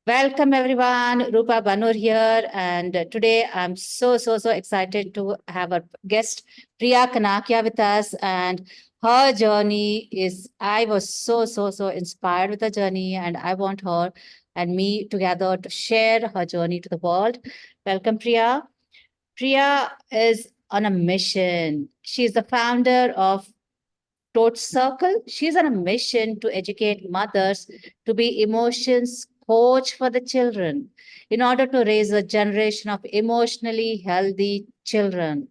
Welcome everyone, Rupa Banur here, and today I'm so excited to have our guest Priya Kanakia with us, and her journey is. I was so inspired with her journey, and I want her and me together to share her journey to the world. Welcome, Priya. Priya is on a mission. She's the founder of Tot Circle. She's on a mission to educate mothers to be emotions coach for the children in order to raise a generation of emotionally healthy children.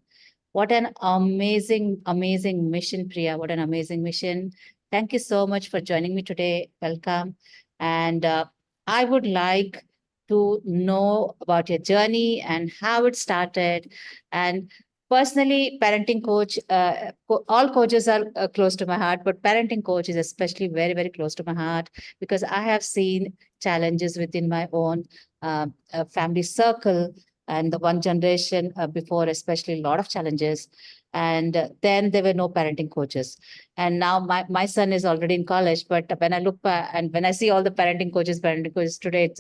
What an amazing mission, Priya. What an amazing mission. Thank you so much for joining me today. Welcome. And I would like to know about your journey and how it started. And personally, parenting coach, all coaches are close to my heart, but parenting coach is especially very close to my heart because I have seen challenges within my own family circle and the one generation before, especially a lot of challenges. And then there were no parenting coaches. And now my son is already in college, but when I look back and when I see all the parenting coaches today,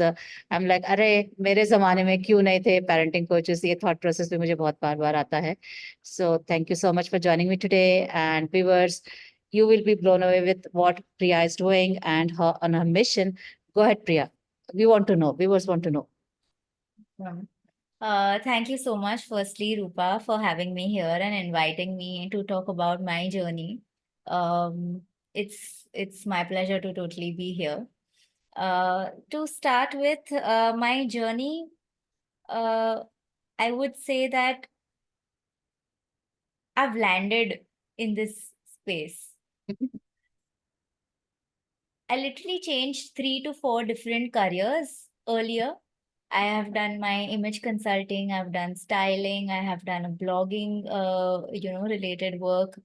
I'm like, अरे मेरे जमाने में क्यों नहीं थे parenting coaches? ये thought process भी मुझे बहुत बार आता है. So thank you so much for joining me today. And viewers, you will be blown away with what Priya is doing and her on her mission. Go ahead, Priya. We want to know. Viewers want to know. Thank you so much, firstly, Rupa, for having me here and inviting me to talk about my journey. Um, it's my pleasure to totally be here. To start with, my journey, uh, I would say that I've landed in this space. I literally changed 3 to 4 different careers earlier. I have done my image consulting, I've done styling, I have done a blogging, related work,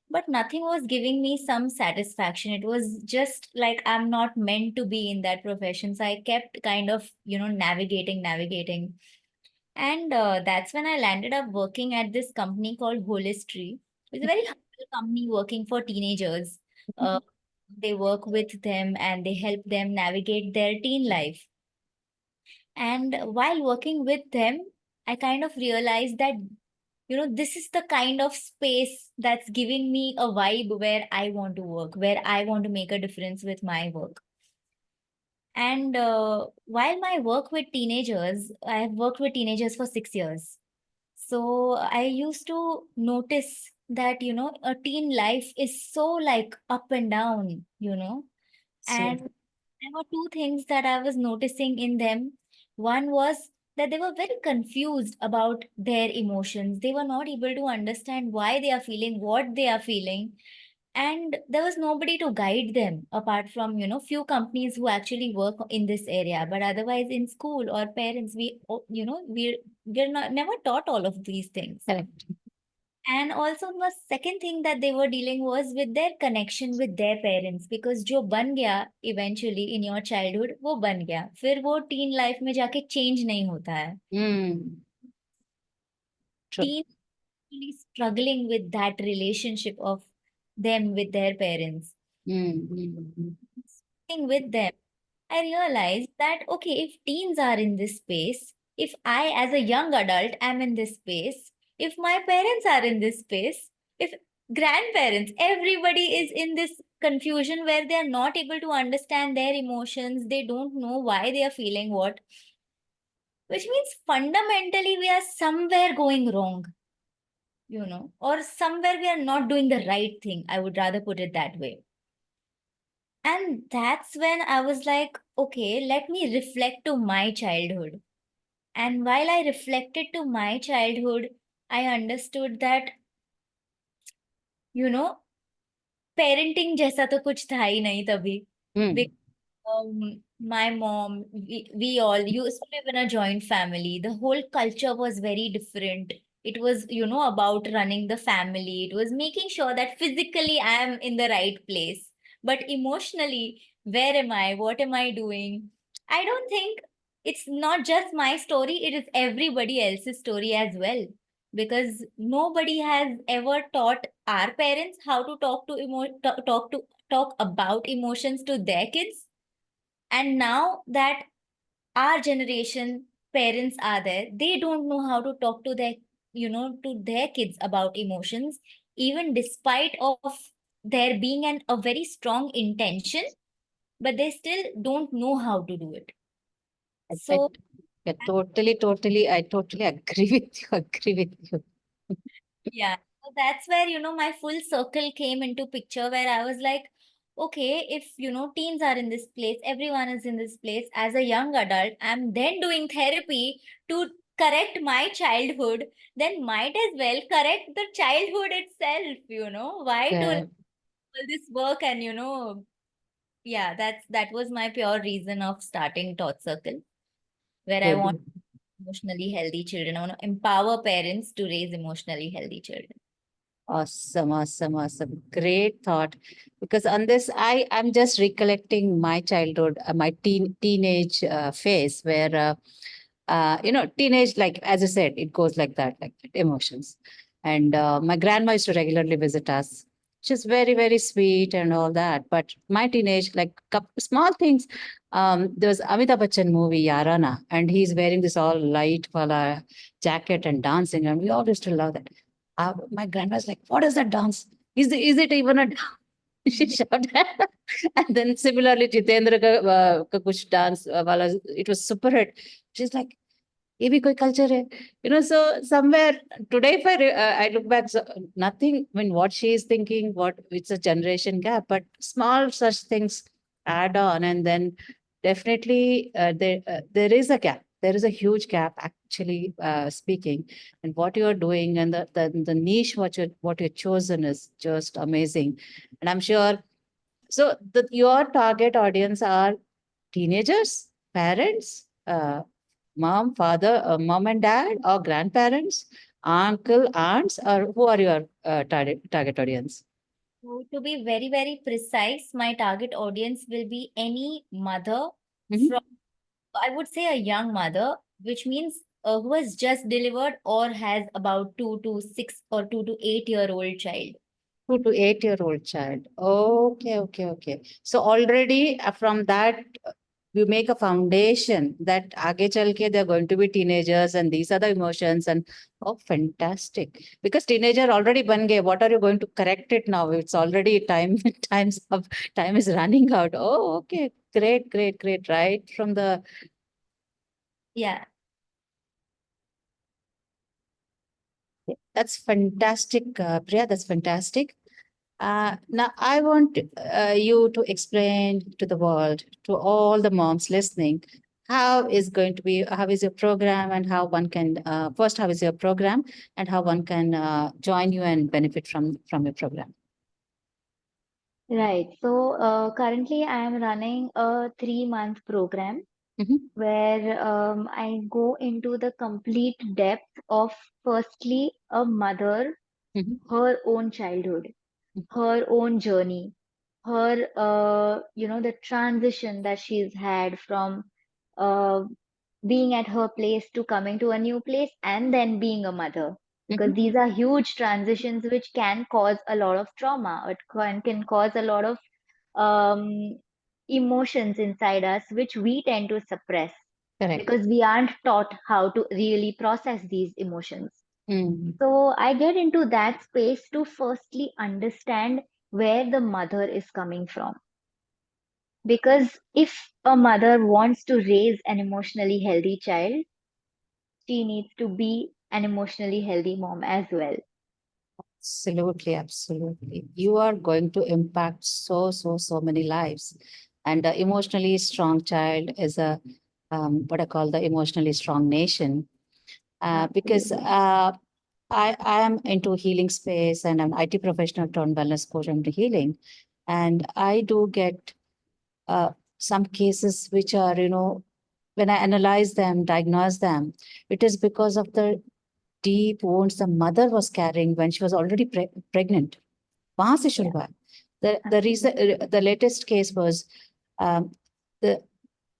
but nothing was giving me some satisfaction. It was just like I'm not meant to be in that profession. So I kept kind of, navigating. And that's when I landed up working at this company called Holistry. It's a very humble company working for teenagers. Uh, they work with them and they help them navigate their teen life. And while working with them, I kind of realized that, this is the kind of space that's giving me a vibe where I want to work, where I want to make a difference with my work. And while my work with teenagers, I have worked with teenagers for 6 years. So I used to notice that, a teen life is so like up and down. So, And there were two things that I was noticing in them. One was that they were very confused about their emotions. They were not able to understand why they are feeling what they are feeling. And there was nobody to guide them apart from, few companies who actually work in this area. But otherwise, in school or parents, we're not never taught all of these things. correct. And also the second thing that they were dealing was with their connection with their parents, because जो बन गया eventually in your childhood वो बन गया, फिर वो teen life में जाके change नहीं होता है. Mm, true. Teen really struggling with that relationship of them with their parents. Mm. Staying with them, I realized that okay, if teens are in this space, if I as a young adult am in this space, if my parents are in this space, if grandparents, everybody is in this confusion where they are not able to understand their emotions, they don't know why they are feeling what, which means fundamentally we are somewhere going wrong, or somewhere we are not doing the right thing. I would rather put it that way. And that's when I was like, okay, let me reflect to my childhood. And while I reflected to my childhood, I understood that, you know, parenting जैसा तो कुछ था ही नहीं तभी. Mm. My mom, we all used to live in a joint family. The whole culture was very different. It was, about running the family. It was making sure that physically I am in the right place. But emotionally, where am I? What am I doing? I don't think it's not just my story, it is everybody else's story as well. Because nobody has ever taught our parents how to talk about emotions to their kids. And now that our generation parents are there, they don't know how to talk to their, to their kids about emotions, even despite of there being a very strong intention, but they still don't know how to do it. I, So I totally, I totally agree with you, agree with you. yeah, so that's where, my full circle came into picture, where I was like, okay, if, teens are in this place, everyone is in this place. As a young adult, I'm then doing therapy to correct my childhood, then might as well correct the childhood itself, why to Yeah, all this work and, yeah, that was my pure reason of starting Tot Circle, where I want good. emotionally healthy children. I want to empower parents to raise emotionally healthy children. Awesome, awesome, awesome. Great thought. Because on this, I'm just recollecting my childhood, my teenage phase where, teenage, like, as I said, it goes like that, emotions. And my grandma used to regularly visit us. She's very, very sweet and all that. But my teenage, like, small things. There was Amitabh Bachchan movie, Yarana, and he's wearing this all light wala jacket and dancing. And we all used to love that. My grandma's like, "What is that dance? Is it even a?" She shouted. And then similarly, Jitendra ka kuch dance wala, it was super hit. She's like, "ये भी कोई culture है," So somewhere today, if I look back, so nothing. I mean, what she is thinking, what it's a generation gap, but small such things add on, and then definitely there is a gap. There is a huge gap, actually speaking, and what you are doing, and the niche what you're chosen is just amazing, and I'm sure. So your target audience are teenagers, parents, mom and dad, or grandparents, uncle, aunts, or who are your target audience? So to be very, very precise, my target audience will be any mother from, Mhm. I would say, a young mother, which means who has just delivered or has about 2 to 6 or 2 to 8 year old child. 2 to 8 year old child. Okay, okay, okay. So already from that, you make a foundation that aage chal ke they're going to be teenagers and these are the emotions and oh, fantastic. Because teenager already ban gaye. What are you going to correct it now? It's already time, time is running out. Oh, okay. Great, great, great. Right from the Yeah. That's fantastic, Priya. That's fantastic. Now, I want you to explain to the world, to all the moms listening, how is your program, and how one can, first, how is your program, and how one can join you and benefit from your program. Right. So currently I am running a 3-month program Mhm, where I go into the complete depth of firstly a mother, mhm, her own childhood, mhm. her own journey, her the transition that she's had from uh, being at her place to coming to a new place and then being a mother, because Mhm. these are huge transitions which can cause a lot of trauma. It can cause a lot of um, emotions inside us which we tend to suppress Correct. because we aren't taught how to really process these emotions. Mm. So I get into that space to firstly understand where the mother is coming from. Because if a mother wants to raise an emotionally healthy child, she needs to be an emotionally healthy mom as well. Absolutely, absolutely. You are going to impact so many lives. And the emotionally strong child is a what I call the emotionally strong nation. Because Absolutely. I am into healing space and I'm IT professional turned wellness coach into healing. And I do get uh, some cases which are, when I analyze them, diagnose them, it is because of the deep wounds the mother was carrying when she was already pregnant. वहां से शुरू Yeah, हुआ है. The reason, absolutely. the latest case was um, the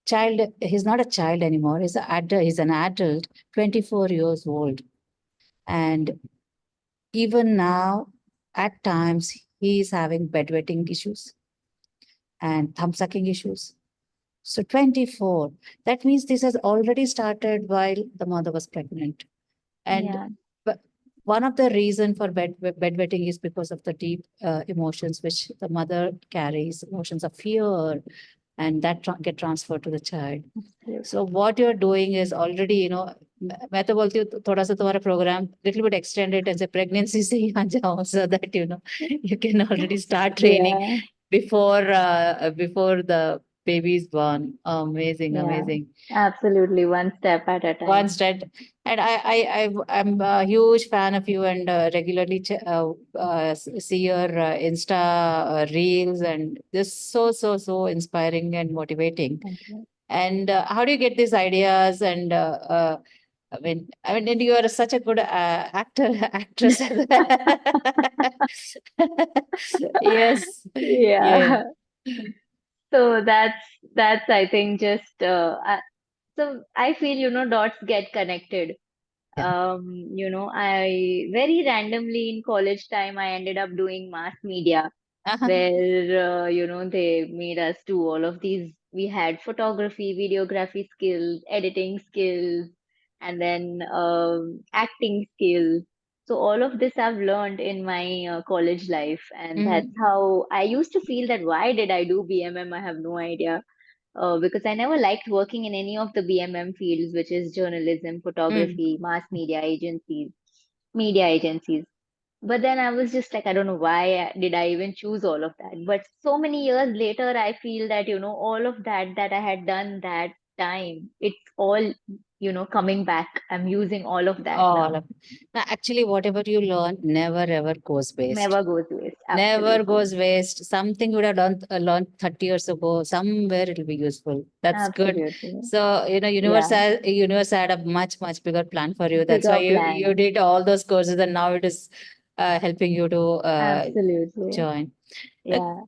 child. He's not a child anymore. He's an adult, 24 years old, and even now, at times, he is having bedwetting issues and thumb sucking issues. So 24. That means this has already started while the mother was pregnant. And Yeah. but one of the reason for bedwetting is because of the deep emotions which the mother carries, emotions of fear, and that get transferred to the child. Absolutely. So what you're doing is already, मैं तो बोलती हूँ थोड़ा सा तुम्हारा program little bit extended as a pregnancy से ही आ जाओ, so that you can already start training Yeah. before the baby is born. Amazing, Yeah. amazing. Absolutely. One step at a time. One step. And I'm a huge fan of you, and regularly see your Insta reels, and this so inspiring and motivating. Thank you. And how do you get these ideas? And and you are such a good actress. Yes. Yeah. Yeah. So that's I think just so I feel dots get connected. Yeah. I very randomly in college time I ended up doing mass media Uh-huh. where they made us do all of these. We had photography, videography skills, editing skills, and then acting skills. So all of this I've learned in my college life, and that's Mm, how I used to feel that why did I do BMM? I have no idea. Because I never liked working in any of the BMM fields, which is journalism, mm. photography, mass media agencies. But then I was just like, I don't know why did I even choose all of that. But so many years later, I feel that, all of that I had done that time, it's all, coming back. I'm using all of that All now. of now, actually, whatever you learn never ever goes waste. Never goes waste. Never Absolutely. goes waste. Something you would have learned 30 years ago, somewhere it'll be useful. That's good. Absolutely. So, Yeah. universe had a much bigger plan for you. That's why Bigger you plan. did all those courses, and now it is helping you to Absolutely. join. Uh, Yeah.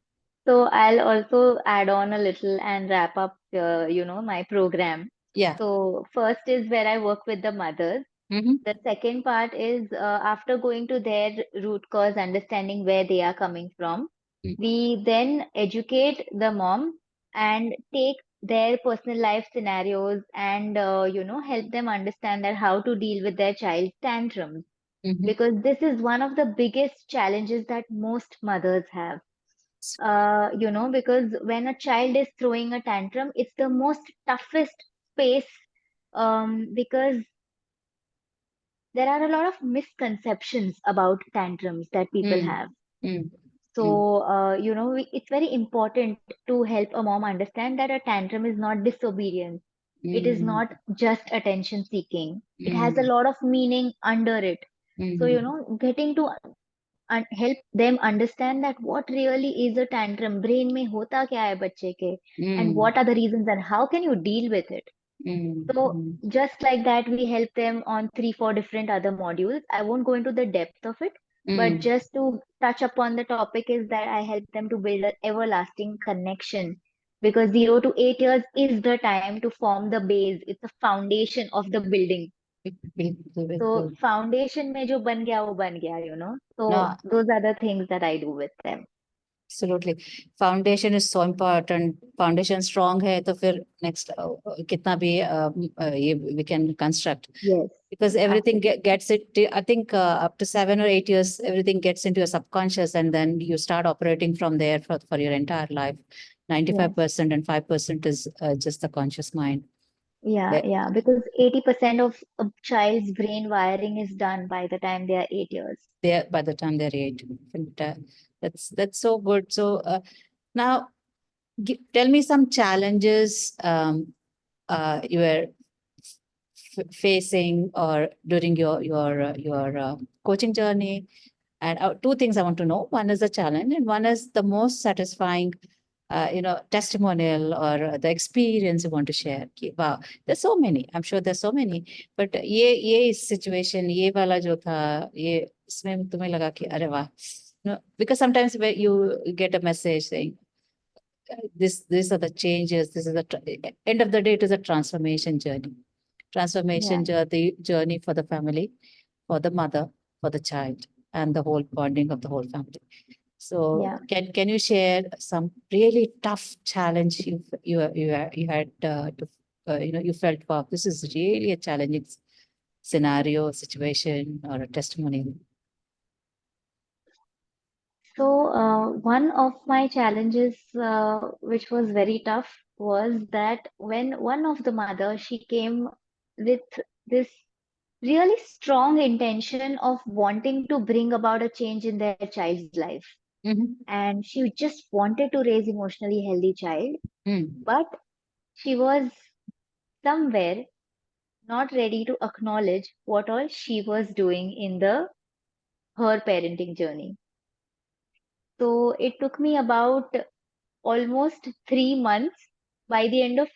So I'll also add on a little and wrap up, my program. yeah. So first is where I work with the mothers. Mm-hmm. The second part is after going to their root cause, understanding where they are coming from, we then educate the mom and take their personal life scenarios and, help them understand that how to deal with their child's tantrums. Mm-hmm. Because this is one of the biggest challenges that most mothers have. Because when a child is throwing a tantrum, it's the most toughest space because there are a lot of misconceptions about tantrums that people Mm, have. mm, mm, So, it's very important to help a mom understand that a tantrum is not disobedience. It is mm, not just attention seeking. It has a mm, lot of meaning under it. So, mm, getting to help them understand that what really is a tantrum, brain में होता क्या है बच्चे के, and mm, what are the reasons and how can you deal with it. mm, So mm, just like that, we help them on 3, 4 different other modules. I won't go into the depth of it, but mm. just to touch upon the topic is that I help them to build an everlasting connection because 0 to 8 years is the time to form the base. It's the foundation of the building. So Bill. foundation में जो बन गया वो बन गया. So No, those are the things that I do with them. absolutely. Foundation is so important. Foundation strong है तो फिर next कितना भी ये we can construct, Yes, because everything absolutely. gets it. I think up to 7 or 8 years, everything gets into your subconscious, and then you start operating from there for your entire life. Yes. 95% and 5% is just the conscious mind. Yeah, because 80% of a child's brain wiring is done by the time they are 8 years. There by the time they're 8. And, that's so good. So now tell me some challenges you were facing or during your coaching journey. And two things I want to know. One is the challenge, and one is the most satisfying testimonial or the experience you want to share. Wow, there's so many. I'm sure there's so many. But ये situation, ये वाला जो था, ये इसमें तुम्हें लगा कि अरे वाह. No, because sometimes where you get a message saying these are the changes. This is the end of the day. It is a transformation journey. Yeah. Transformation journey for the family, for the mother, for the child, and the whole bonding of the whole family. So Yeah. can you share some really tough challenge you had to you felt, wow, this is really a challenging scenario, situation, or a testimony? So, one of my challenges, which was very tough, was that when one of the mothers, she came with this really strong intention of wanting to bring about a change in their child's life. Mm-hmm. And she just wanted to raise emotionally healthy child, Mm. but she was somewhere not ready to acknowledge what all she was doing in the her parenting journey. So it took me about almost 3 months. By the end of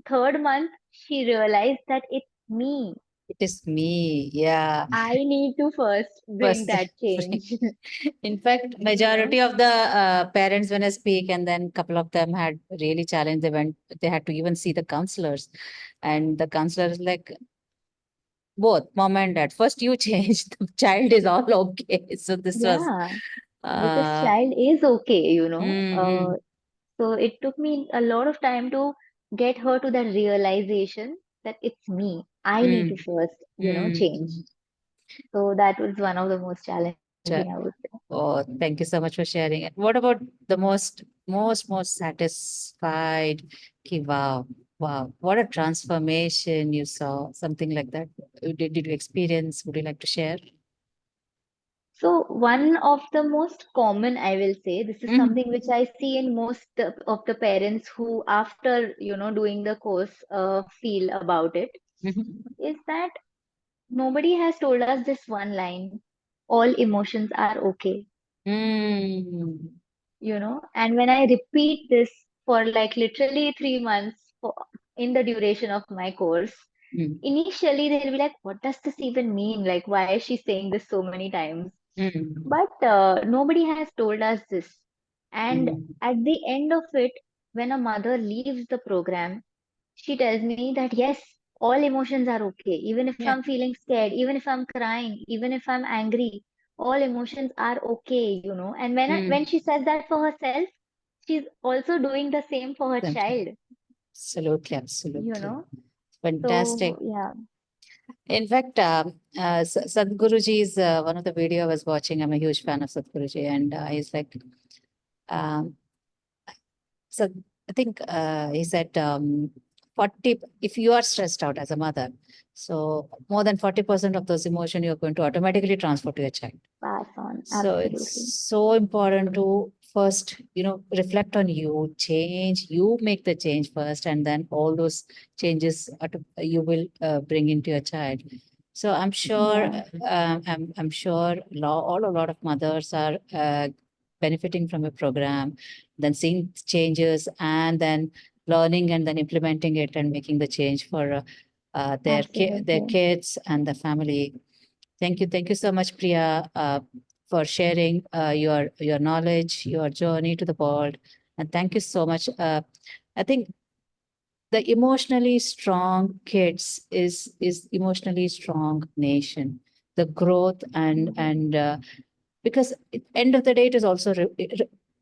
third month, she realized that it's me. It is me, yeah. I need to first bring First, that change. in fact, You know? majority of the parents when I speak, and then couple of them had really challenged. They had to even see the counselors, and the counselor is like, both mom and dad. First, you change. The child is all okay. So this was, Yeah, because uh, child is okay, mm, So it took me a lot of time to get her to that realization that it's me. I need to mm, first, mm. change. So that was one of the most challenging, Cha- I would say. Oh, thank you so much for sharing it. What about the most satisfied? Ki, wow, wow, what a transformation you saw, something like that. Did you experience? Would you like to share? So one of the most common, I will say, this is Mhm, something which I see in most of the parents who, after, doing the course, feel about it, mhm, is that nobody has told us this one line, all emotions are okay, mm, And when I repeat this for like literally 3 months in the duration of my course, mm, initially they'll be like, what does this even mean? Like, why is she saying this so many times? mm, But nobody has told us this. And mm. at the end of it, when a mother leaves the program, she tells me that yes, all emotions are okay. Even if Yeah. I'm feeling scared, even if I'm crying, even if I'm angry, all emotions are okay. And when Mm. she says that for herself, she's also doing the same for her Something. child, Absolutely, you absolutely. know. Fantastic. So yeah. In fact, Sadhguruji is one of the video I was watching. I'm a huge fan of Sadhguruji, and he's like, um, so I think he said 40, if you are stressed out as a mother, so more than 40% of those emotion you're going to automatically transfer to your child. Pass on. So it's Absolutely. so important to first, reflect on you, change, you make the change first, and then all those changes you will bring into your child. So I'm sure, Yeah. I'm sure a lot of mothers are benefiting from a program, then seeing changes, and then learning and then implementing it and making the change for their Absolutely. kids and the family. Thank you so much, Priya, for sharing your knowledge, your journey to the world, and thank you so much. I think the emotionally strong kids is emotionally strong nation. The growth and because at end of the day, it is also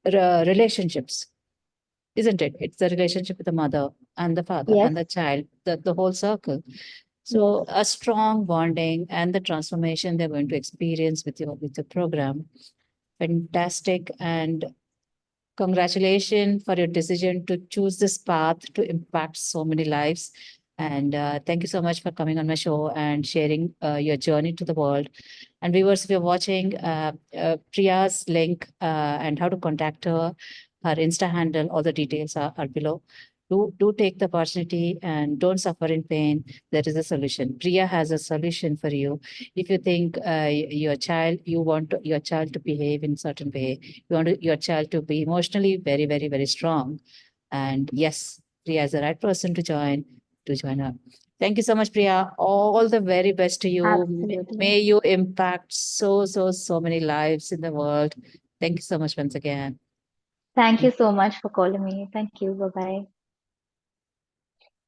relationships, isn't it? It's the relationship with the mother and the father Yes. and the child, the whole circle. Yes. So a strong bonding and the transformation they're going to experience with the program. Fantastic. And congratulations for your decision to choose this path to impact so many lives. And thank you so much for coming on my show and sharing your journey to the world. And viewers, if you're watching, Priya's link and how to contact her Insta handle, all the details are below. Do take the opportunity and don't suffer in pain. There is a solution. Priya has a solution for you. If you think you want your child to behave in certain way, you want your child to be emotionally very, very, very strong. And yes, Priya is the right person to join her. Thank you so much, Priya. All the very best to you. Absolutely. May you impact so many lives in the world. Thank you so much once again. Thank you so much for calling me. Thank you. Bye bye.